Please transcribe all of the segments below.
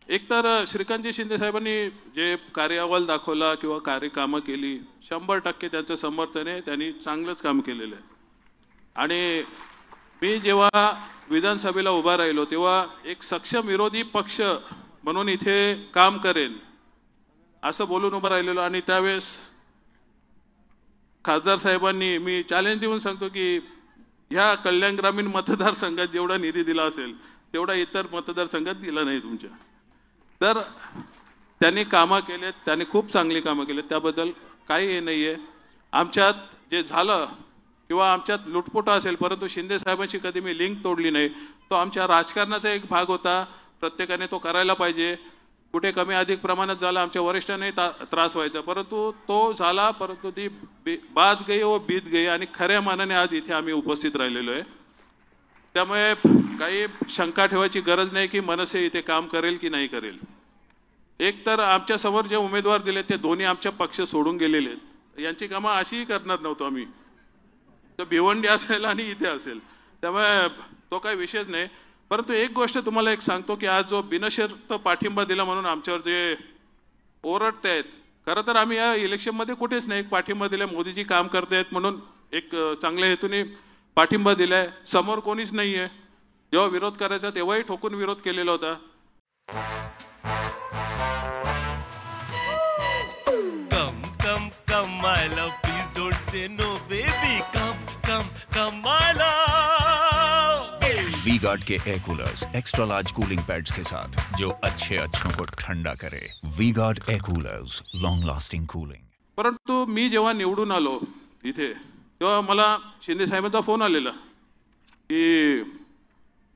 एक तर श्रीकांतजी शिंदे साहेबांनी जे कार्य अहवाल दाखवला किंवा कार्यकामं केली 100% त्यांचं समर्थन आहे. त्यांनी चांगलंच काम केलेलं आहे. आणि मी जेव्हा विधानसभेला उभा राहिलो तेव्हा एक सक्षम विरोधी पक्ष म्हणून इथे काम करेन असं बोलून उभा राहिलेलो. आणि त्यावेळेस खासदार साहेबांनी मी चॅलेंज देऊन सांगतो की ह्या कल्याण ग्रामीण मतदारसंघात जेवढा निधी दिला असेल तेवढा इतर मतदारसंघात दिला नाही तुमच्या. तर त्यांनी कामं केलेत, त्यांनी खूप चांगली कामं केलेत, त्याबद्दल काही हे नाही आहे. आमच्यात जे झालं किंवा आमच्यात लुटपुटा असेल परंतु शिंदे साहेबांशी कधी मी लिंक तोडली नाही. तो आमच्या राजकारणाचा एक भाग होता. प्रत्येकाने तो करायला पाहिजे. कुठे कमी अधिक प्रमाणात झाला आमच्या वरिष्ठांनी त्रास व्हायचा परंतु तो झाला. परंतु ती बात गई व बीत गई आणि खऱ्या मानाने आज इथे आम्ही उपस्थित राहिलेलो आहे. त्यामुळे काही शंका ठेवायची गरज नाही की मनसे इथे काम करेल की नाही करेल. एक तर आमच्या समोर जे उमेदवार दिले ते दोन्ही आमच्या पक्ष सोडून गेलेले आहेत. यांची कामं अशीही करणार नव्हतो आम्ही. तर भिवंडी असेल आणि इथे असेल त्यामुळे तो काही विषयच नाही. परंतु एक गोष्ट तुम्हाला एक सांगतो की आज जो बिनशर्त पाठिंबा दिला म्हणून आमच्यावर जे ओरडते आहेत खरं तर आम्ही या इलेक्शनमध्ये कुठेच नाही. एक पाठिंबा दिला मोदीजी काम करतायत म्हणून एक चांगल्या हेतूने पाठिंबा दिलाय. समोर कोणीच नाहीये. जेव्हा विरोध करायचा तेव्हाही ठोकून विरोध केलेला होता. Come, come, come, my love, please don't say no, baby. Come, come, come, my love. V-Guard के air coolers extra large cooling pads के साथ जो अच्छों को ठंडा करे. V-Guard air coolers, long lasting cooling. परंतु मी जेव्हा निवडून आलो इथे तेव्हा मला शिंदे साहेबांचा फोन आलेला की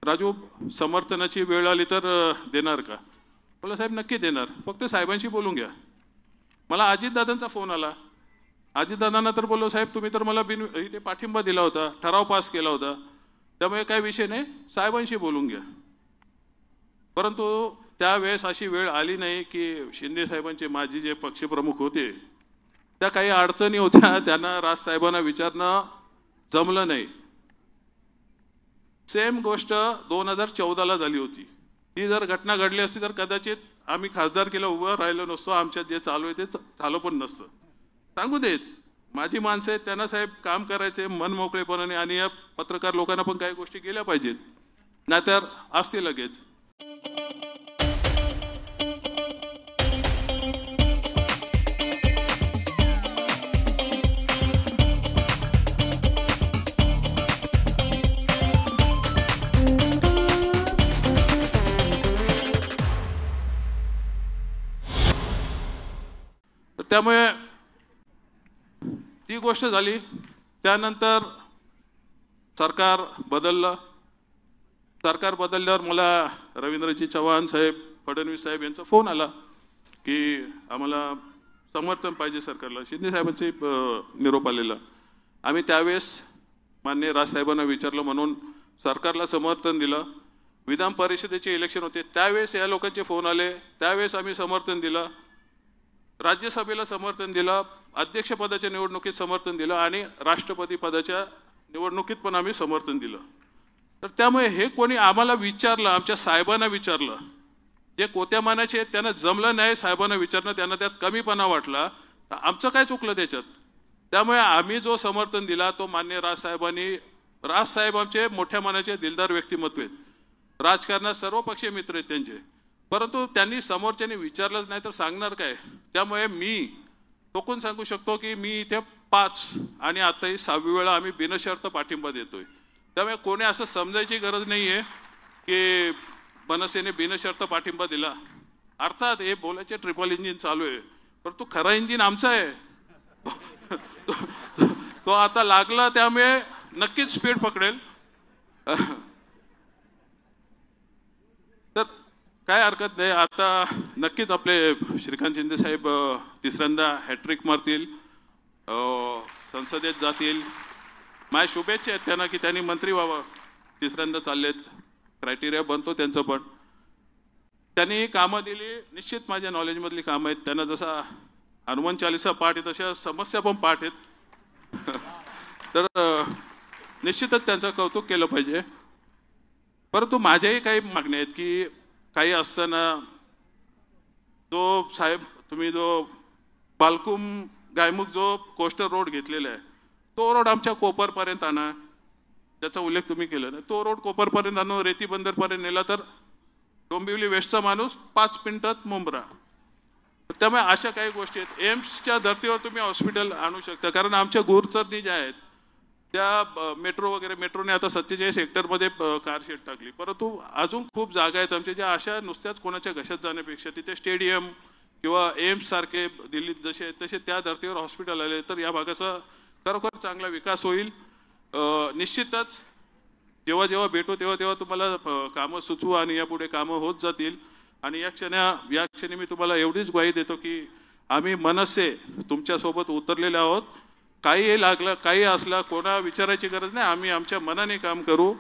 राजू समर्थनाची वेळ आली तर देणार का. बोला साहेब नक्की देणार, फक्त साहेबांशी बोलून घ्या. मला अजितदादांचा फोन आला. अजितदादांना तर बोललो साहेब तुम्ही तर मला इथे पाठिंबा दिला होता, ठराव पास केला होता, त्यामुळे काही विषय नाही, साहेबांशी बोलून घ्या. परंतु त्यावेळेस अशी वेळ आली नाही की शिंदे साहेबांचे माजी जे पक्षप्रमुख होते त्या काही अडचणी होत्या. त्यांना राज साहेबांना विचारणं जमलं नाही. सेम गोष्ट 2014ला झाली होती. ती जर घटना घडली असती तर कदाचित आम्ही खासदारकीला उभं राहिलो नसतो. आमच्यात जे चालू आहे ते झालं पण नसतं. सांगू देत माझी माणसं आहेत त्यांना साहेब काम करायचे मन मोकळेपणाने आणि या पत्रकार लोकांना पण काही गोष्टी केल्या पाहिजेत नाहीतर असते लगेच. त्यामुळे ती गोष्ट झाली. त्यानंतर सरकार बदललं. सरकार बदलल्यावर मला रवींद्रजी चव्हाण साहेब, फडणवीस साहेब यांचा फोन आला की आम्हाला समर्थन पाहिजे सरकारला. शिंदे साहेबांचे निरोप आलेला. आम्ही त्यावेळेस माननीय राजसाहेबांना विचारलं म्हणून सरकारला समर्थन दिलं. विधान परिषदेचे इलेक्शन होते त्यावेळेस या लोकांचे फोन आले, त्यावेळेस आम्ही समर्थन दिलं. राज्यसभेला समर्थन दिलं, अध्यक्षपदाच्या निवडणुकीत समर्थन दिलं आणि राष्ट्रपती पदाच्या निवडणुकीत पण आम्ही समर्थन दिलं. तर त्यामुळे हे कोणी आम्हाला विचारलं, आमच्या साहेबांना विचारलं, जे कोत्या मानाचे आहेत त्यांना जमलं नाही साहेबांना विचारणं, त्यांना त्यात कमीपणा वाटला, तर आमचं काय चुकलं त्याच्यात. त्यामुळे आम्ही जो समर्थन दिला तो मान्य राजसाहेबांनी, राजसाहेब आमचे मोठ्या मानाचे दिलदार व्यक्तिमत्व आहेत, राजकारणात सर्व पक्षीय मित्र आहेत त्यांचे, परंतु त्यांनी समोरच्याने विचारलंच नाही तर सांगणार काय. त्यामुळे मी टोकून सांगू शकतो की मी इथे 5 आणि आताही 6वी वेळा आम्ही बिनशर्त पाठिंबा देतोय. त्यामुळे कोणी असं समजायची गरज नाहीये की मनसेने बिनशर्त पाठिंबा दिला. अर्थात हे बोलायचे ट्रिपल इंजिन चालू आहे, परंतु खरा इंजिन आमचा आहे. तो आता लागला त्यामुळे नक्कीच स्पीड पकडेल. तर काय हरकत नाही. आता नक्कीच आपले श्रीकांत शिंदे साहेब तिसऱ्यांदा हॅट्रिक मारतील, संसदेत जातील. माझ्या शुभेच्छा आहेत त्यांना की त्यांनी मंत्री व्हावं. तिसऱ्यांदा चाललेत, क्रायटेरिया बनतो त्यांचं. पण त्यांनी कामं दिली, निश्चित माझ्या नॉलेजमधली कामं आहेत. त्यांना जसा हनुमान चालीसा पाठ आहे तशा समस्या पण पाठ आहेत. तर निश्चितच त्यांचं कौतुक केलं पाहिजे. परंतु माझ्याही काही मागण्या आहेत की काही असताना जो साहेब तुम्ही जो बालकुम गायमुख जो कोस्टर रोड घेतलेला आहे तो रोड आमच्या कोपरपर्यंत आणा, त्याचा उल्लेख तुम्ही केला नाही. तो रोड कोपरपर्यंत आणून रेती बंदरपर्यंत नेला तर डोंबिवली वेस्टचा माणूस 5 मिनिटात मुंब्रा. त्यामुळे अशा काही गोष्टी आहेत. एम्सच्या धर्तीवर तुम्ही हॉस्पिटल आणू शकता, कारण आमच्या गुरचरणी ज्या आहेत त्या मेट्रो वगैरे, मेट्रोने आता 47 हेक्टरमध्ये कार शेड टाकली, परंतु अजून खूप जागा आहेत आमच्या ज्या अशा नुसत्याच कोणाच्या घशात जाण्यापेक्षा तिथे स्टेडियम किंवा एम्स सारखे दिल्लीत जसे आहेत तसे त्या धर्तीवर हॉस्पिटल आले तर या भागाचा खरोखर चांगला विकास होईल. निश्चितच जेव्हा जेव्हा भेटू तेव्हा तेव्हा तुम्हाला कामं सुचवू आणि यापुढे कामं होत जातील. आणि या क्षणी मी तुम्हाला एवढीच ग्वाही देतो की आम्ही मनसे तुमच्यासोबत उतरलेले आहोत. काही लागलं काही असलं कोणा विचारायची गरज नाही, आम्ही आमच्या मनाने काम करू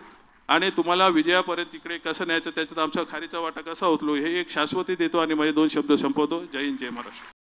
आणि तुम्हाला विजयापर्यंत तिकडे कसं न्यायचं त्याच्यात आमचा खारीचा वाटा कसा उचलू हे एक शाश्वती देतो आणि माझे 2 शब्द संपवतो. जय हिंद, जय महाराष्ट्र.